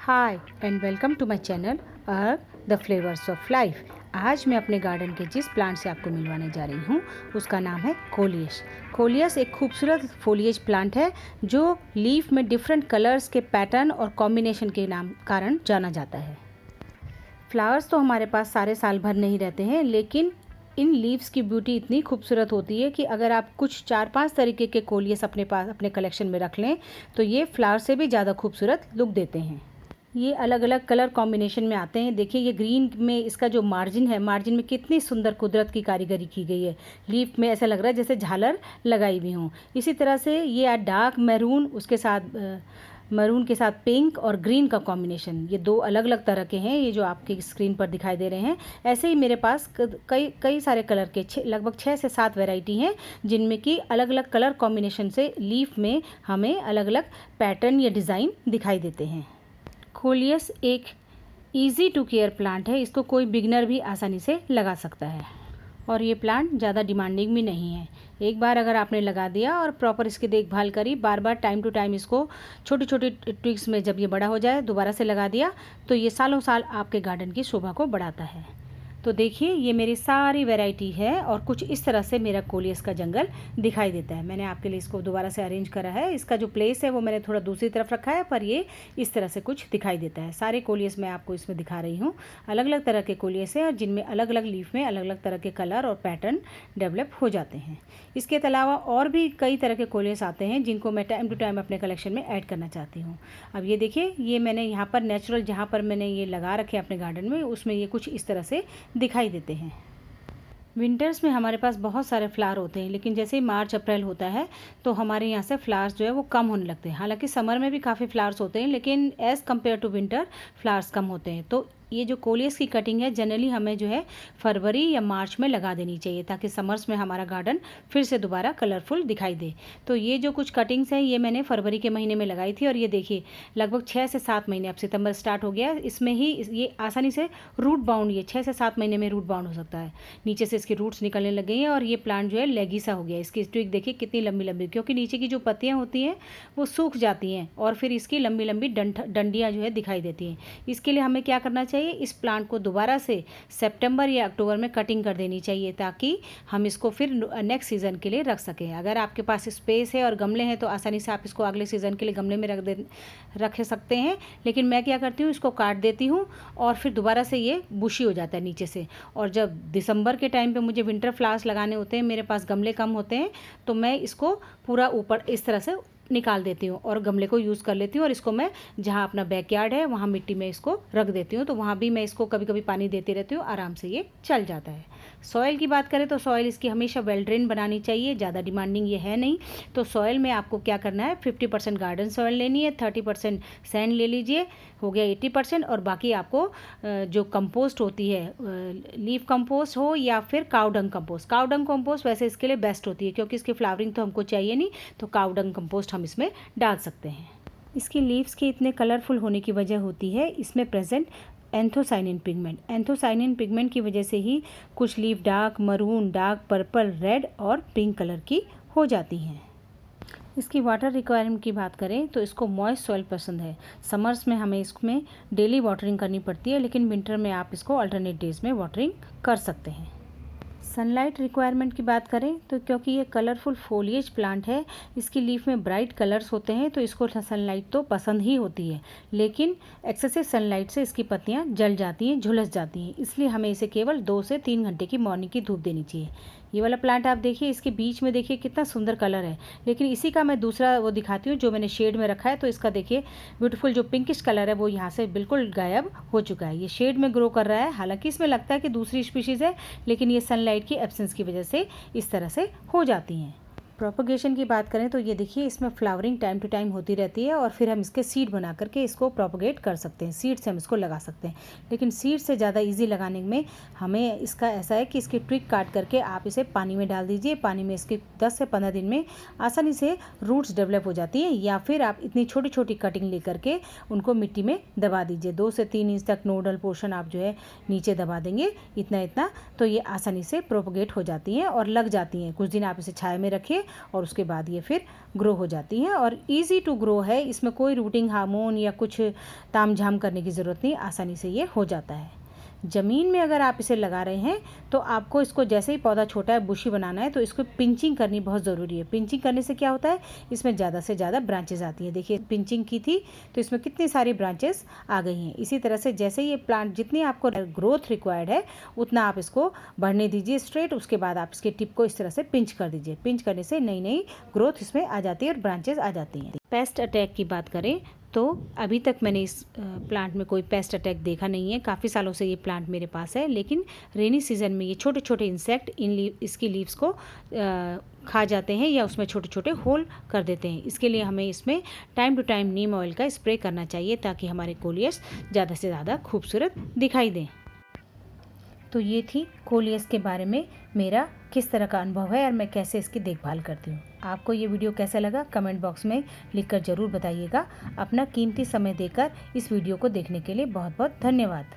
Hi and welcome to my channel the flavours of life. आज मैं अपने garden के जिस प्लांट से आपको मिलवाने जा रही हूँ उसका नाम है कोलियस। कोलियस एक खूबसूरत फोलिएज प्लांट है जो लीफ में डिफरेंट कलर्स के पैटर्न और कॉम्बिनेशन के नाम कारण जाना जाता है। फ्लावर्स तो हमारे पास सारे साल भर नहीं रहते हैं, लेकिन इन लीव्स की ब्यूटी इतनी खूबसूरत होती है कि अगर आप कुछ 4-5 तरीके के कोलियस अपने पास अपने कलेक्शन में रख लें तो ये फ्लावर से भी ज़्यादा खूबसूरत लुक देते हैं। ये अलग अलग कलर कॉम्बिनेशन में आते हैं। देखिए ये ग्रीन में इसका जो मार्जिन है, मार्जिन में कितनी सुंदर कुदरत की कारीगरी की गई है। लीफ में ऐसा लग रहा है जैसे झालर लगाई हुई हों। इसी तरह से ये डार्क मैरून, उसके साथ मरून के साथ पिंक और ग्रीन का कॉम्बिनेशन, ये दो अलग अलग तरह के हैं। ये जो आपकी स्क्रीन पर दिखाई दे रहे हैं, ऐसे ही मेरे पास कई कई सारे कलर के लगभग 6 से 7 वैरायटी हैं, जिनमें कि अलग अलग कलर कॉम्बिनेशन से लीफ में हमें अलग अलग पैटर्न या डिज़ाइन दिखाई देते हैं। कोलियस एक इजी टू केयर प्लांट है। इसको कोई बिगनर भी आसानी से लगा सकता है और ये प्लांट ज़्यादा डिमांडिंग भी नहीं है। एक बार अगर आपने लगा दिया और प्रॉपर इसकी देखभाल करी, बार बार टाइम टू टाइम इसको छोटी छोटी ट्विक्स में जब ये बड़ा हो जाए दोबारा से लगा दिया तो ये सालों साल आपके गार्डन की शोभा को बढ़ाता है। तो देखिए ये मेरी सारी वैरायटी है और कुछ इस तरह से मेरा कोलियस का जंगल दिखाई देता है। मैंने आपके लिए इसको दोबारा से अरेंज करा है। इसका जो प्लेस है वो मैंने थोड़ा दूसरी तरफ रखा है, पर ये इस तरह से कुछ दिखाई देता है। सारे कोलियस मैं आपको इसमें दिखा रही हूँ। अलग अलग तरह के कोलियस हैं और जिनमें अलग अलग लीफ में अलग अलग तरह के कलर और पैटर्न डेवलप हो जाते हैं। इसके अलावा और भी कई तरह के कोलियस आते हैं जिनको मैं टाइम टू टाइम अपने कलेक्शन में ऐड करना चाहती हूँ। अब ये देखिए, ये मैंने यहाँ पर नेचुरल जहाँ पर मैंने ये लगा रखे अपने गार्डन में, उसमें ये कुछ इस तरह से दिखाई देते हैं। विंटर्स में हमारे पास बहुत सारे फ्लावर होते हैं, लेकिन जैसे ही मार्च अप्रैल होता है तो हमारे यहाँ से फ्लावर्स जो है वो कम होने लगते हैं। हालांकि समर में भी काफ़ी फ्लावर्स होते हैं, लेकिन as compared to winter flowers कम होते हैं। तो ये जो कोलियस की कटिंग है जनरली हमें जो है फरवरी या मार्च में लगा देनी चाहिए, ताकि समर्स में हमारा गार्डन फिर से दोबारा कलरफुल दिखाई दे। तो ये जो कुछ कटिंग्स हैं ये मैंने फरवरी के महीने में लगाई थी और ये देखिए लगभग 6 से 7 महीने, अब सितंबर स्टार्ट हो गया, इसमें ही ये आसानी से रूट बाउंड, ये 6 से 7 महीने में रूट बाउंड हो सकता है। नीचे से इसकी रूट्स निकलने लग गई हैं और ये प्लांट जो है लेगी सा हो गया। इसकी स्टिक देखिए कितनी लंबी लंबी, क्योंकि नीचे की जो पत्तियाँ होती हैं वो सूख जाती हैं और फिर इसकी लंबी लंबी डंडियाँ जो है दिखाई देती हैं। इसके लिए हमें क्या करना चाहिए, इस प्लांट को दोबारा से सितंबर या अक्टूबर में कटिंग कर देनी चाहिए, ताकि हम इसको फिर नेक्स्ट सीज़न के लिए रख सकें। अगर आपके पास स्पेस है और गमले हैं तो आसानी से आप इसको अगले सीज़न के लिए गमले में रख सकते हैं। लेकिन मैं क्या करती हूँ, इसको काट देती हूँ और फिर दोबारा से ये बुशी हो जाता है नीचे से। और जब दिसंबर के टाइम पे मुझे विंटर फ्लावर्स लगाने होते हैं, मेरे पास गमले कम होते हैं, तो मैं इसको पूरा ऊपर इस तरह से निकाल देती हूँ और गमले को यूज़ कर लेती हूँ और इसको मैं जहाँ अपना बैकयार्ड है वहाँ मिट्टी में इसको रख देती हूँ। तो वहाँ भी मैं इसको कभी कभी पानी देती रहती हूँ, आराम से ये चल जाता है। सॉइल की बात करें तो सॉइल इसकी हमेशा वेल ड्रेन बनानी चाहिए, ज़्यादा डिमांडिंग ये है नहीं। तो सॉइल में आपको क्या करना है, 50% गार्डन सॉइल लेनी है, 30% सैंड ले लीजिए, हो गया 80%। और बाकी आपको जो कंपोस्ट होती है, लीफ कंपोस्ट हो या फिर काउडंग कंपोस्ट। काउडंग कंपोस्ट वैसे इसके लिए बेस्ट होती है, क्योंकि इसकी फ्लावरिंग तो हमको चाहिए नहीं, तो काउडंग कंपोस्ट हम इसमें डाल सकते हैं। इसकी लीव्स के इतने कलरफुल होने की वजह होती है इसमें present anthocyanin pigment. Anthocyanin pigment की वजह से ही कुछ leaf dark maroon, dark purple, red और पिंक कलर की हो जाती हैं। इसकी वाटर रिक्वायरमेंट की बात करें तो इसको मॉइस्ट सॉइल पसंद है। समर्स में हमें इसमें डेली वाटरिंग करनी पड़ती है, लेकिन विंटर में आप इसको अल्टरनेट डेज में वाटरिंग कर सकते हैं। सनलाइट रिक्वायरमेंट की बात करें तो क्योंकि ये कलरफुल फोलिएज प्लांट है, इसकी लीफ में ब्राइट कलर्स होते हैं, तो इसको सनलाइट तो पसंद ही होती है। लेकिन एक्सेसिव सनलाइट से इसकी पत्तियां जल जाती हैं, झुलस जाती हैं, इसलिए हमें इसे केवल 2 से 3 घंटे की मॉर्निंग की धूप देनी चाहिए। ये वाला प्लांट आप देखिए, इसके बीच में देखिए कितना सुंदर कलर है, लेकिन इसी का मैं दूसरा वो दिखाती हूँ जो मैंने शेड में रखा है। तो इसका देखिए ब्यूटीफुल जो पिंकिश कलर है वो यहाँ से बिल्कुल गायब हो चुका है। ये शेड में ग्रो कर रहा है, हालांकि इसमें लगता है कि दूसरी स्पीशीज़ है, लेकिन ये सनलाइट की एब्सेंस की वजह से इस तरह से हो जाती हैं। प्रोपगेशन की बात करें तो ये देखिए इसमें फ्लावरिंग टाइम टू टाइम होती रहती है और फिर हम इसके सीड बना करके इसको प्रोपगेट कर सकते हैं। सीड से हम इसको लगा सकते हैं, लेकिन सीड से ज़्यादा इजी लगाने में हमें इसका ऐसा है कि इसकी ट्विक काट करके आप इसे पानी में डाल दीजिए। पानी में इसके 10 से 15 दिन में आसानी से रूट्स डेवलप हो जाती हैं, या फिर आप इतनी छोटी छोटी कटिंग ले करके उनको मिट्टी में दबा दीजिए। 2 से 3 इंच तक नोडल पोर्शन आप जो है नीचे दबा देंगे, इतना इतना, तो ये आसानी से प्रोपगेट हो जाती हैं और लग जाती हैं। कुछ दिन आप इसे छाया में रखिए और उसके बाद ये फिर ग्रो हो जाती हैं और इजी टू ग्रो है। इसमें कोई रूटिंग हार्मोन या कुछ तामझाम करने की ज़रूरत नहीं, आसानी से ये हो जाता है। ज़मीन में अगर आप इसे लगा रहे हैं तो आपको इसको जैसे ही पौधा छोटा है बुशी बनाना है तो इसको पिंचिंग करनी बहुत ज़रूरी है। पिंचिंग करने से क्या होता है, इसमें ज़्यादा से ज़्यादा ब्रांचेस आती हैं। देखिए पिंचिंग की थी तो इसमें कितनी सारी ब्रांचेस आ गई हैं। इसी तरह से जैसे ये प्लांट जितनी आपको ग्रोथ रिक्वायर्ड है उतना आप इसको बढ़ने दीजिए स्ट्रेट। उसके बाद आप इसके टिप को इस तरह से पिंच कर दीजिए। पिंच करने से नई नई ग्रोथ इसमें आ जाती है और ब्रांचेस आ जाती हैं। पेस्ट अटैक की बात करें तो अभी तक मैंने इस प्लांट में कोई पेस्ट अटैक देखा नहीं है। काफ़ी सालों से ये प्लांट मेरे पास है, लेकिन रेनी सीज़न में ये छोटे छोटे इंसेक्ट इसकी लीव्स को खा जाते हैं या उसमें छोटे छोटे होल कर देते हैं। इसके लिए हमें इसमें time to time neem oil का स्प्रे करना चाहिए ताकि हमारे कोलियस ज़्यादा से ज़्यादा खूबसूरत दिखाई दें। तो ये थी कोलियस के बारे में मेरा किस तरह का अनुभव है और मैं कैसे इसकी देखभाल करती हूँ। आपको ये वीडियो कैसा लगा कमेंट बॉक्स में लिखकर ज़रूर बताइएगा। अपना कीमती समय देकर इस वीडियो को देखने के लिए बहुत बहुत धन्यवाद।